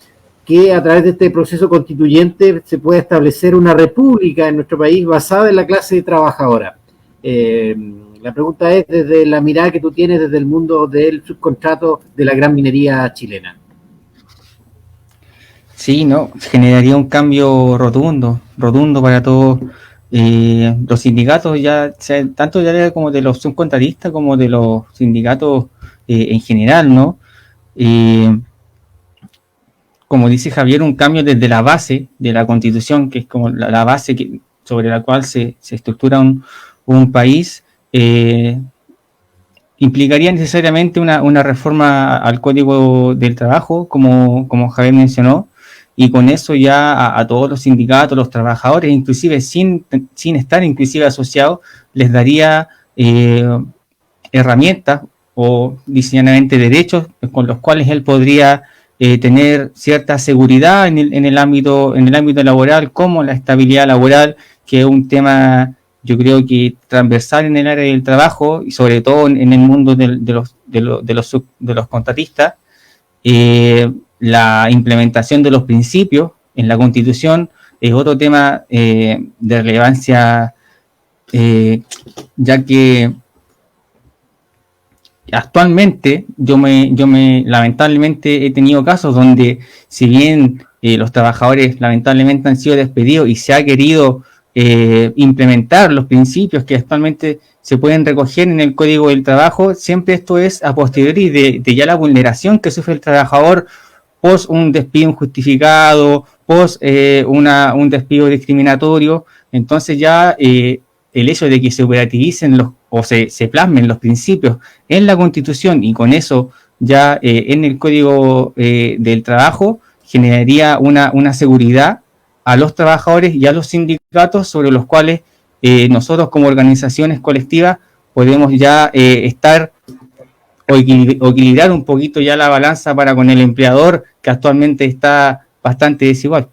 que a través de este proceso constituyente se pueda establecer una república en nuestro país basada en la clase trabajadora. La pregunta es desde la mirada que tú tienes desde el mundo del subcontrato de la gran minería chilena. Sí, no, generaría un cambio rotundo para todos los sindicatos, ya sea, tanto ya como de los subcontratistas como de los sindicatos en general, ¿no? Como dice Javier, un cambio desde la base de la Constitución, que es como la base sobre la cual se estructura un país, implicaría necesariamente una reforma al Código del Trabajo, como Javier mencionó, y con eso ya a todos los sindicatos, los trabajadores, inclusive sin estar inclusive asociados, les daría herramientas o diseñadamente derechos con los cuales él podría tener cierta seguridad en el ámbito laboral, como la estabilidad laboral, que es un tema, yo creo que transversal en el área del trabajo y sobre todo en el mundo de los contratistas. La implementación de los principios en la Constitución es otro tema de relevancia, ya que actualmente yo lamentablemente he tenido casos donde, si bien los trabajadores lamentablemente han sido despedidos y se ha querido implementar los principios que actualmente se pueden recoger en el Código del Trabajo, siempre esto es a posteriori de ya la vulneración que sufre el trabajador post un despido injustificado, post un despido discriminatorio. Entonces ya el hecho de que se operativicen o se plasmen los principios en la Constitución y con eso ya en el Código del Trabajo generaría una seguridad a los trabajadores y a los sindicatos sobre los cuales nosotros como organizaciones colectivas podemos ya estar o equilibrar un poquito ya la balanza para con el empleador, que actualmente está bastante desigual.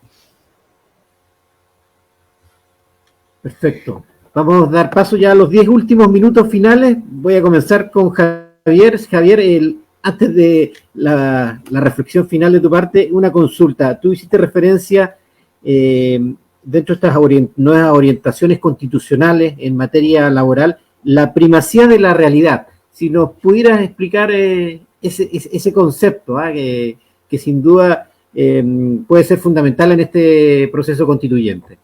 Perfecto. Vamos a dar paso ya a los 10 últimos minutos finales. Voy a comenzar con Javier. Javier, antes de la reflexión final de tu parte, una consulta. Tú hiciste referencia dentro de estas nuevas orientaciones constitucionales en materia laboral, la primacía de la realidad. Si nos pudieras explicar ese concepto, que sin duda puede ser fundamental en este proceso constituyente.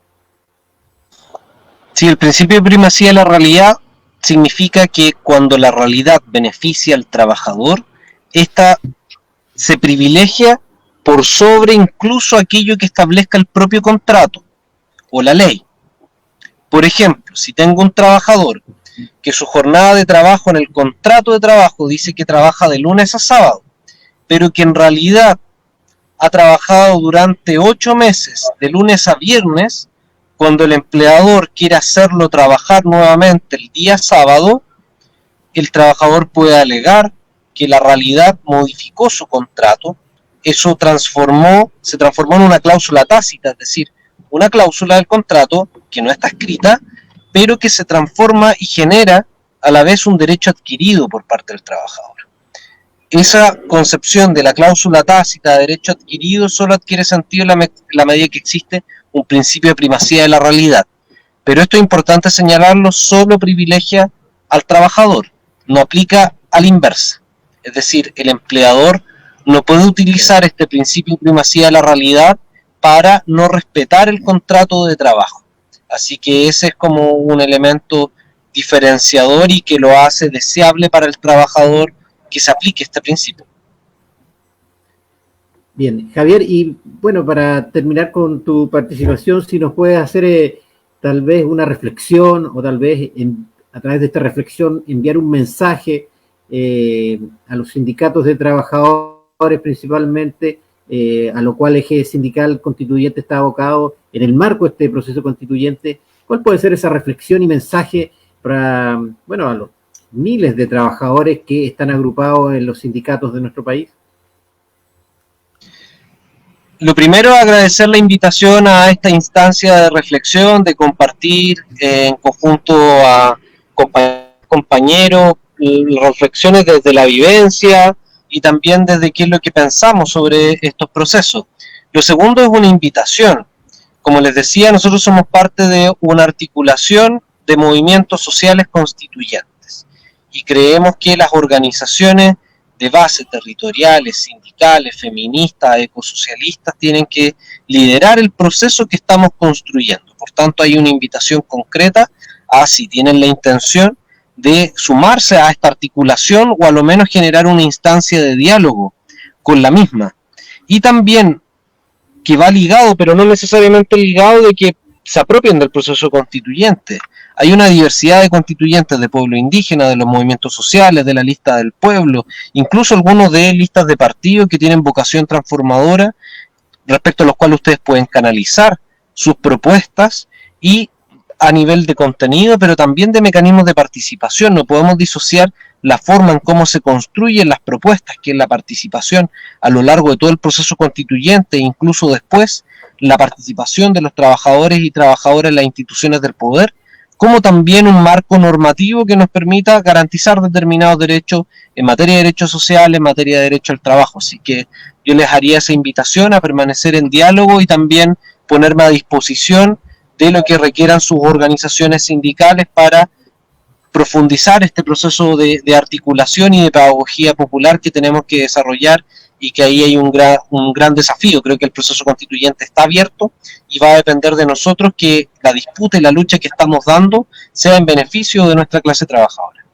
Sí, el principio de primacía de la realidad significa que cuando la realidad beneficia al trabajador, ésta se privilegia por sobre incluso aquello que establezca el propio contrato o la ley. Por ejemplo, si tengo un trabajador que su jornada de trabajo en el contrato de trabajo dice que trabaja de lunes a sábado, pero que en realidad ha trabajado durante 8 meses, de lunes a viernes, cuando el empleador quiere hacerlo trabajar nuevamente el día sábado, el trabajador puede alegar que la realidad modificó su contrato. Eso se transformó en una cláusula tácita, es decir, una cláusula del contrato que no está escrita, pero que se transforma y genera a la vez un derecho adquirido por parte del trabajador. Esa concepción de la cláusula tácita de derecho adquirido solo adquiere sentido en la medida que existe un principio de primacía de la realidad. Pero esto es importante señalarlo, solo privilegia al trabajador, no aplica a la inversa. Es decir, el empleador no puede utilizar este principio de primacía de la realidad para no respetar el contrato de trabajo. Así que ese es como un elemento diferenciador y que lo hace deseable para el trabajador que se aplique este principio. Bien, Javier, y bueno, para terminar con tu participación, si nos puedes hacer tal vez una reflexión o tal vez a través de esta reflexión enviar un mensaje a los sindicatos de trabajadores principalmente, a lo cual el eje sindical constituyente está abocado en el marco de este proceso constituyente. ¿Cuál puede ser esa reflexión y mensaje para, bueno, a los miles de trabajadores que están agrupados en los sindicatos de nuestro país? Lo primero, agradecer la invitación a esta instancia de reflexión, de compartir en conjunto a compañeros reflexiones desde la vivencia y también desde qué es lo que pensamos sobre estos procesos. Lo segundo es una invitación. Como les decía, nosotros somos parte de una articulación de movimientos sociales constituyentes y creemos que las organizaciones de base territoriales, sindicales, feministas, ecosocialistas tienen que liderar el proceso que estamos construyendo. Por tanto, hay una invitación concreta a, si tienen la intención de sumarse a esta articulación o a lo menos generar una instancia de diálogo con la misma. Y también que va ligado, pero no necesariamente ligado, de que se apropien del proceso constituyente. Hay una diversidad de constituyentes de pueblo indígena, de los movimientos sociales, de la lista del pueblo, incluso algunos de listas de partidos que tienen vocación transformadora, respecto a los cuales ustedes pueden canalizar sus propuestas y a nivel de contenido, pero también de mecanismos de participación. No podemos disociar la forma en cómo se construyen las propuestas, que es la participación a lo largo de todo el proceso constituyente e incluso después, la participación de los trabajadores y trabajadoras en las instituciones del poder, como también un marco normativo que nos permita garantizar determinados derechos en materia de derechos sociales, en materia de derecho al trabajo. Así que yo les haría esa invitación a permanecer en diálogo y también ponerme a disposición de lo que requieran sus organizaciones sindicales para profundizar este proceso de articulación y de pedagogía popular que tenemos que desarrollar, y que ahí hay un gran desafío. Creo que el proceso constituyente está abierto y va a depender de nosotros que la disputa y la lucha que estamos dando sea en beneficio de nuestra clase trabajadora.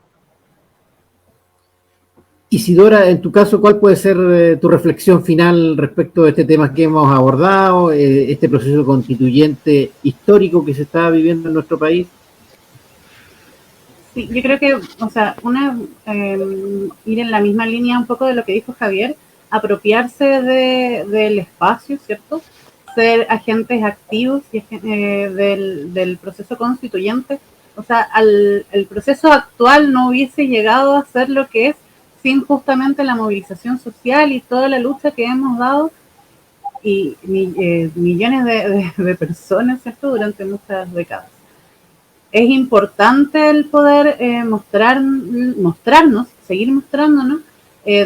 Isidora, en tu caso, ¿cuál puede ser tu reflexión final respecto de este tema que hemos abordado, este proceso constituyente histórico que se está viviendo en nuestro país? Sí, yo creo que, o sea, ir en la misma línea un poco de lo que dijo Javier, apropiarse del espacio, ¿cierto? Ser agentes activos del proceso constituyente. O sea, el proceso actual no hubiese llegado a ser lo que es sin justamente la movilización social y toda la lucha que hemos dado y millones de personas, ¿cierto?, durante muchas décadas. Es importante el poder mostrarnos, seguir mostrándonos,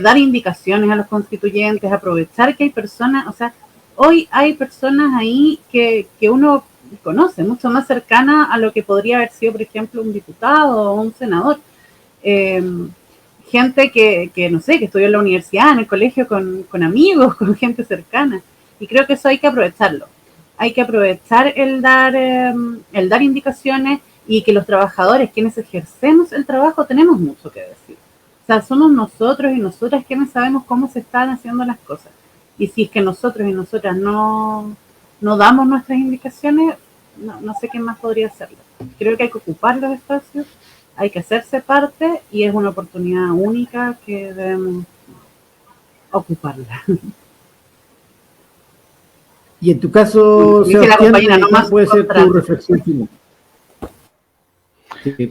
dar indicaciones a los constituyentes, aprovechar que hay personas, o sea, hoy hay personas ahí que uno conoce, mucho más cercana a lo que podría haber sido, por ejemplo, un diputado o un senador. Gente que no sé, que estudió en la universidad, en el colegio, con amigos, con gente cercana. Y creo que eso hay que aprovecharlo. Hay que aprovechar el dar indicaciones, y que los trabajadores, quienes ejercemos el trabajo, tenemos mucho que decir. O sea, somos nosotros y nosotras quienes sabemos cómo se están haciendo las cosas. Y si es que nosotros y nosotras no damos nuestras indicaciones, no sé quién más podría hacerlo. Creo que hay que ocupar los espacios, hay que hacerse parte, y es una oportunidad única que debemos ocuparla. Y en tu caso, Sebastián, ¿cuál puede ser tu reflexión final?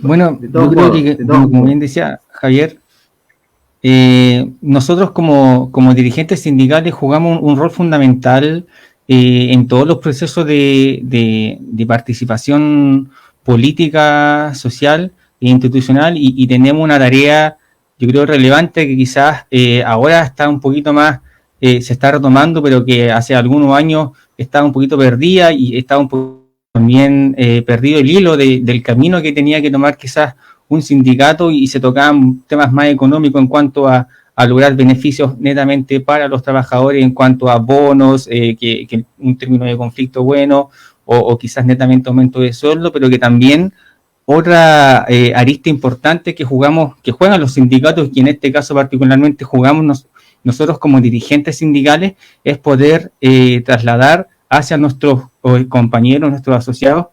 Bueno, yo creo que, como bien decía Javier, nosotros como dirigentes sindicales jugamos un rol fundamental en todos los procesos de participación política, social e institucional, y tenemos una tarea, yo creo, relevante, que quizás ahora está un poquito más, se está retomando, pero que hace algunos años estaba un poquito perdida, y estaba un poco también perdido el hilo del camino que tenía que tomar quizás un sindicato, y se tocaban temas más económicos en cuanto a lograr beneficios netamente para los trabajadores, en cuanto a bonos, que un término de conflicto bueno, o quizás netamente aumento de sueldo, pero que también otra arista importante que juegan los sindicatos, y en este caso particularmente jugamos nosotros como dirigentes sindicales, es poder trasladar hacia nuestros compañeros, nuestros asociados,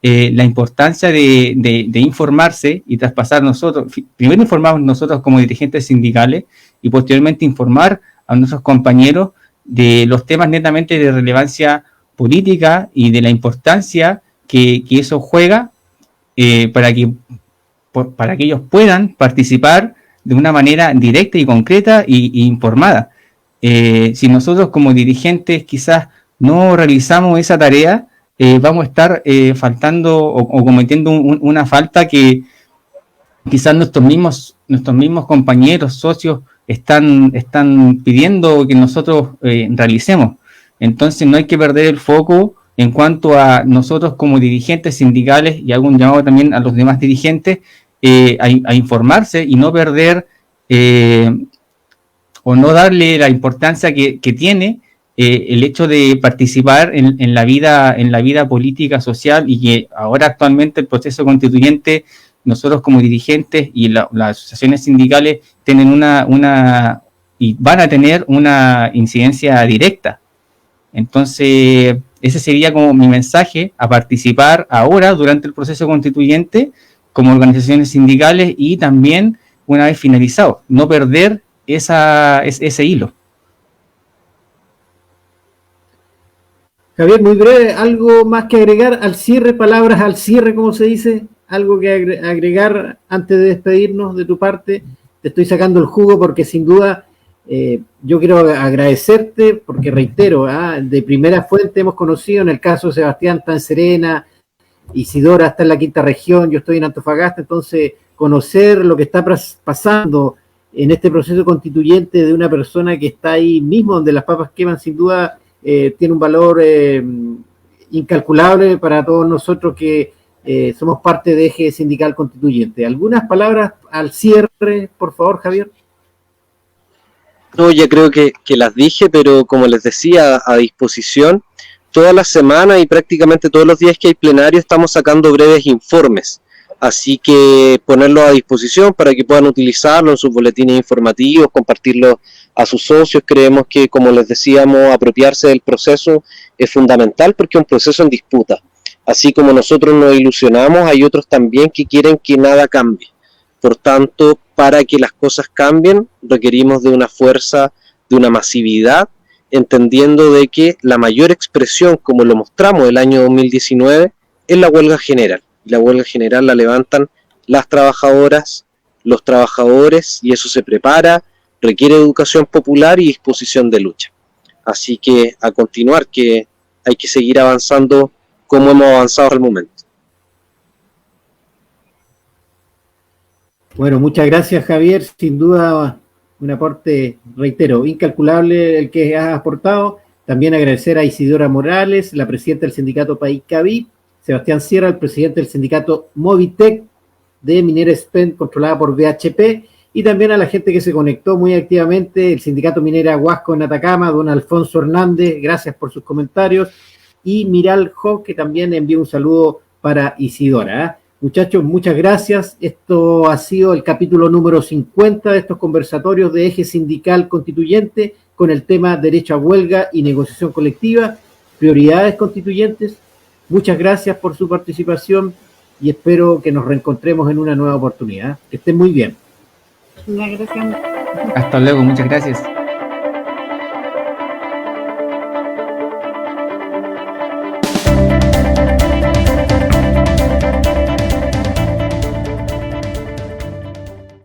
la importancia de informarse y traspasar nosotros. Primero informamos nosotros como dirigentes sindicales, y posteriormente informar a nuestros compañeros de los temas netamente de relevancia política y de la importancia que eso juega, para que ellos puedan participar de una manera directa y concreta y informada. Si nosotros como dirigentes quizás no realizamos esa tarea, vamos a estar faltando o cometiendo una falta que quizás nuestros mismos compañeros, socios, están pidiendo que nosotros realicemos. Entonces no hay que perder el foco en cuanto a nosotros como dirigentes sindicales, y hago un llamado también a los demás dirigentes, a informarse y no perder o no darle la importancia que tiene el hecho de participar en la vida política, social, y que ahora actualmente el proceso constituyente, nosotros como dirigentes y las asociaciones sindicales tienen y van a tener una incidencia directa. Entonces, ese sería como mi mensaje, a participar ahora durante el proceso constituyente como organizaciones sindicales, y también una vez finalizado, no perder ese hilo. Javier, muy breve, ¿algo más que agregar al cierre, palabras al cierre, como se dice? ¿Algo que agregar antes de despedirnos de tu parte? Te estoy sacando el jugo porque sin duda yo quiero agradecerte porque reitero, de primera fuente hemos conocido, en el caso de Sebastián está en Serena, Isidora está en la quinta región, yo estoy en Antofagasta, entonces conocer lo que está pasando en este proceso constituyente de una persona que está ahí mismo donde las papas queman, sin duda tiene un valor incalculable para todos nosotros que somos parte de Eje Sindical Constituyente. ¿Algunas palabras al cierre, por favor, Javier? No, ya creo que las dije, pero como les decía, a disposición todas las semanas y prácticamente todos los días que hay plenario estamos sacando breves informes, así que ponerlos a disposición para que puedan utilizarlo en sus boletines informativos, compartirlo a sus socios. Creemos que, como les decíamos, apropiarse del proceso es fundamental porque es un proceso en disputa. Así como nosotros nos ilusionamos, hay otros también que quieren que nada cambie. Por tanto, para que las cosas cambien, requerimos de una fuerza, de una masividad, entendiendo de que la mayor expresión, como lo mostramos el año 2019, es la huelga general. Y la huelga general la levantan las trabajadoras, los trabajadores, y eso se prepara, requiere educación popular y disposición de lucha. Así que a continuar, que hay que seguir avanzando como hemos avanzado hasta el momento. Bueno, muchas gracias, Javier. Sin duda, un aporte, reitero, incalculable el que has aportado. También agradecer a Isidora Morales, la presidenta del sindicato Paicaví, Sebastián Sierra, el presidente del sindicato Movitec de Minera Spend, controlada por BHP, y también a la gente que se conectó muy activamente, el sindicato Minera Huasco en Atacama, don Alfonso Hernández, gracias por sus comentarios, y Miral Jo, que también envió un saludo para Isidora. Muchachos, muchas gracias. Esto ha sido el capítulo número 50 de estos conversatorios de Eje Sindical Constituyente con el tema derecho a huelga y negociación colectiva, prioridades constituyentes. Muchas gracias por su participación y espero que nos reencontremos en una nueva oportunidad. Que estén muy bien. Gracias. Hasta luego, muchas gracias.